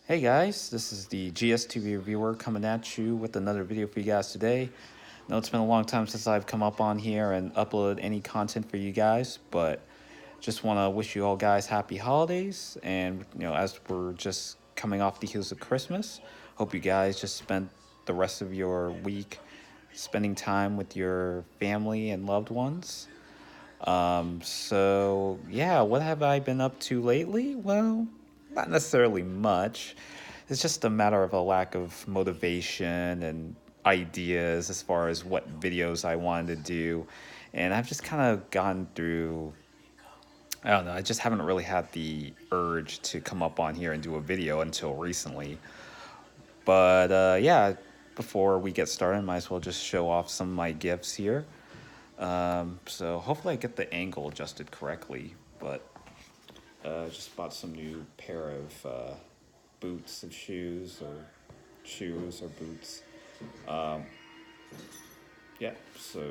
Hey guys, this is the GSTV reviewer coming at you with another video for you guys today. I know it's been a long time since I've come up on here and uploaded any content for you guys, but just want to wish you all guys happy holidays. And as we're just coming off the heels of Christmas, hope you guys just spent the rest of your week spending time with your family and loved ones. So yeah, what have I been up to lately? Well, not necessarily much. It's just a matter of a lack of motivation and ideas as far as what videos I wanted to do. And I've just kind of gone through, I don't know, I just haven't really had the urge to come up on here and do a video until recently. But yeah, before we get started, might as well just show off some of my gifts here. So hopefully I get the angle adjusted correctly, but just bought some new pair of boots of shoes or boots. Yeah, so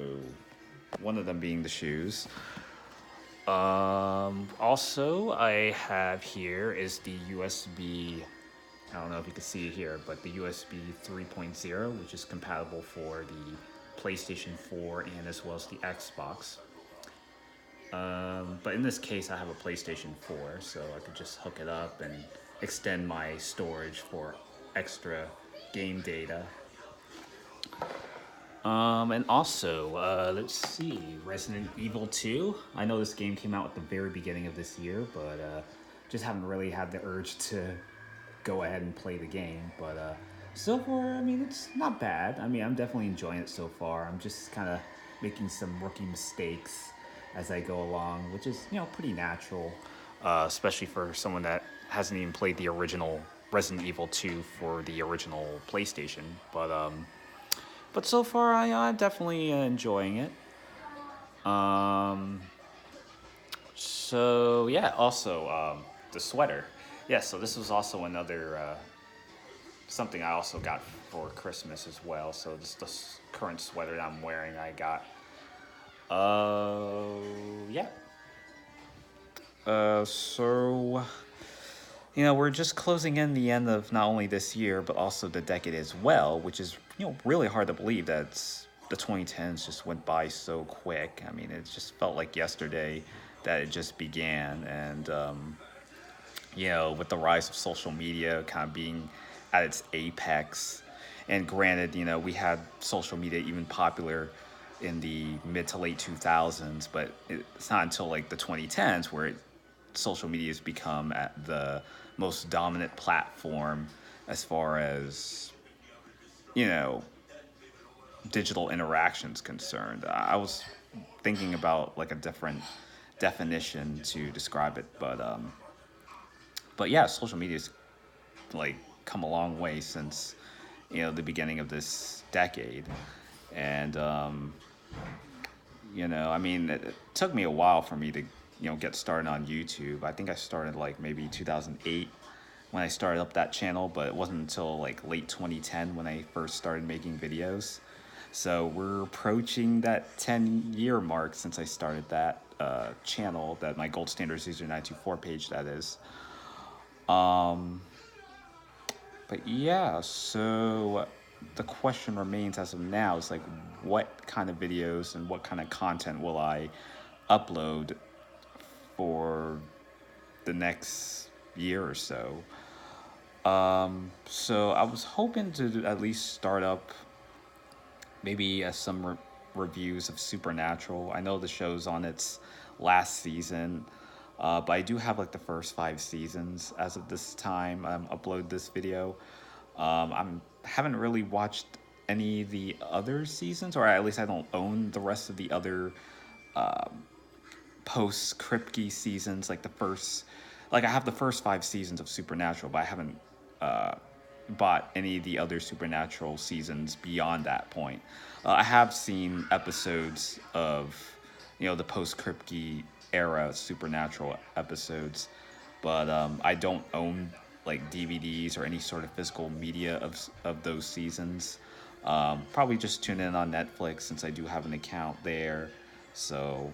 one of them being the shoes. Also, I have here is the USB. I don't know if you can see it here, but the USB 3.0, which is compatible for the PlayStation 4 and as well as the Xbox. But in this case, I have a PlayStation 4, so I could just hook it up and extend my storage for extra game data. And also, let's see, Resident Evil 2. I know this game came out at the very beginning of this year, but just haven't really had the urge to go ahead and play the game. But so far, I mean, it's not bad. I mean, I'm definitely enjoying it so far. I'm just kind of making some rookie mistakes as I go along, which is, pretty natural, especially for someone that hasn't even played the original Resident Evil 2 for the original PlayStation. But so far, I'm definitely enjoying it. Um, so yeah, also the sweater. Yeah, so this was also another something I also got for Christmas as well. So this the current sweater that I'm wearing, I got. Yeah. So we're just closing in the end of not only this year but also the decade as well, which is really hard to believe that the 2010s just went by so quick. I mean, it just felt like yesterday that it just began, and with the rise of social media kind of being at its apex. And granted, we had social media even popular in the mid to late 2000s, but it's not until like the 2010s where social media has become at the most dominant platform as far as, you know, digital interactions concerned. I was thinking about like a different definition to describe it, but yeah, social media's like come a long way since the beginning of this decade. And I mean, it took me a while for me to get started on YouTube. I think I started like maybe 2008 when I started up that channel, but it wasn't until like late 2010 when I first started making videos. So we're approaching that 10-year mark since I started that channel, that my Gold Standards User 924 page, that is. But yeah, so the question remains as of now is like, what kind of videos and what kind of content will I upload for the next year or so? So I was hoping to at least start up maybe some reviews of Supernatural. I know the show's on its last season, but I do have like the first 5 seasons as of this time. Upload this video. I'm haven't really watched any of the other seasons, or at least I don't own the rest of the other post Kripke seasons. Like I have the first 5 seasons of Supernatural, but I haven't bought any of the other Supernatural seasons beyond that point. I have seen episodes of, the post Kripke era Supernatural episodes, but I don't own like DVDs or any sort of physical media of those seasons. Probably just tune in on Netflix since I do have an account there. So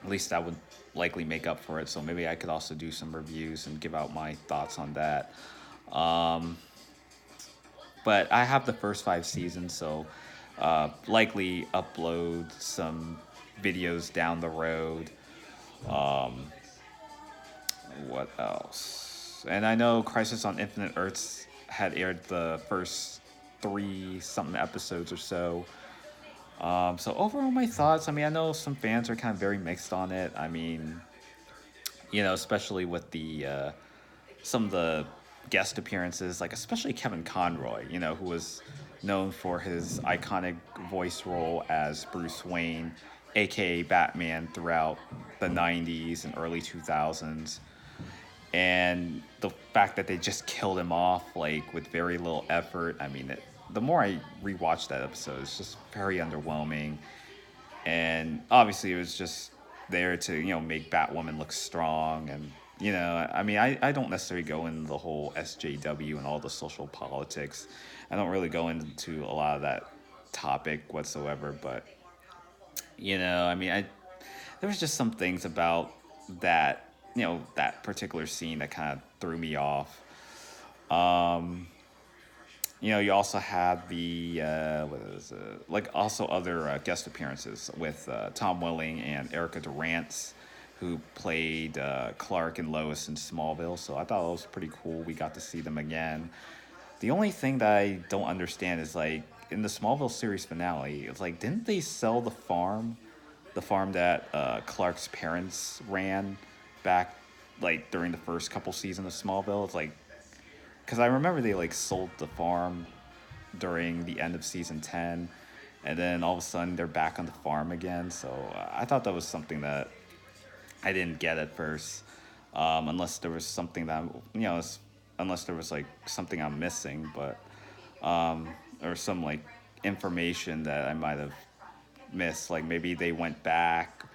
at least that would likely make up for it. So maybe I could also do some reviews and give out my thoughts on that. Um, but I have the first 5 seasons, so likely upload some videos down the road. Um, what else? And I know Crisis on Infinite Earths had aired the first 3 something episodes or so. So overall, my thoughts. I mean, I know some fans are kind of very mixed on it. I mean, especially with the some of the guest appearances, like especially Kevin Conroy, who was known for his iconic voice role as Bruce Wayne, aka Batman, throughout the 90s and early 2000s. And the fact that they just killed him off like with very little effort. I mean, the more I rewatch that episode, it's just very underwhelming. And obviously, it was just there to make Batwoman look strong. And I mean, I don't necessarily go into the whole SJW and all the social politics. I don't really go into a lot of that topic whatsoever. But I mean, there was just some things about that that particular scene that kind of threw me off. Um, you also had the what is it? Like also other guest appearances with Tom Welling and Erica Durance, who played Clark and Lois in Smallville. So I thought it was pretty cool. We got to see them again. The only thing that I don't understand is like in the Smallville series finale, it's like didn't they sell the farm that Clark's parents ran back like during the first couple seasons of Smallville? It's like because I remember they like sold the farm during the end of season 10, and then all of a sudden they're back on the farm again. So I thought that was something that I didn't get at first, unless there was something that unless there was like something I'm missing, but or some like information that I might have missed. Like maybe they went back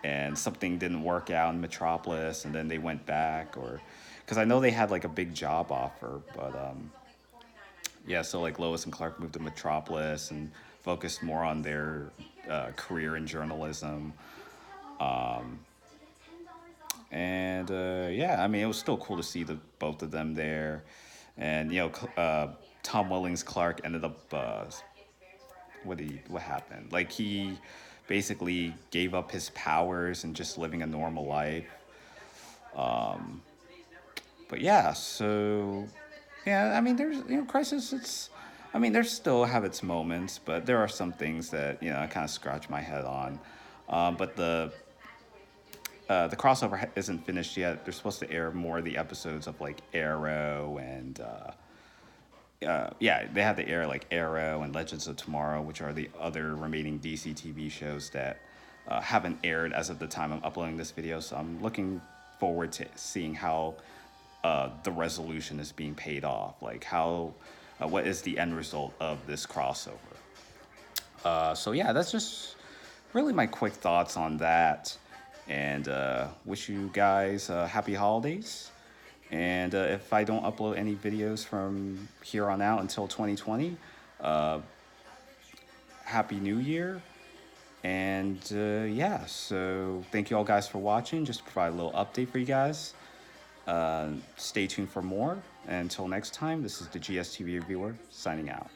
and something didn't work out in Metropolis, and then they went back, or because I know they had like a big job offer, but yeah, so like Lois and Clark moved to Metropolis and focused more on their career in journalism. Um, and yeah, I mean, it was still cool to see the both of them there. And Tom Welling's Clark ended up what happened? Like he basically gave up his powers and just living a normal life. Um, but yeah, so yeah, I mean, there's Crisis. I mean, there's still have its moments, but there are some things that I kind of scratch my head on. But the crossover isn't finished yet. They're supposed to air more of the episodes of like Arrow and yeah, they have to air like Arrow and Legends of Tomorrow, which are the other remaining DCTV shows that haven't aired as of the time I'm uploading this video. So I'm looking forward to seeing how the resolution is being paid off. Like how, what is the end result of this crossover? So yeah, that's just really my quick thoughts on that. And wish you guys happy holidays. And if I don't upload any videos from here on out until 2020, uh, happy New Year. And yeah, so thank you all guys for watching. Just to provide a little update for you guys. Stay tuned for more. And until next time, this is the GSTV reviewer signing out.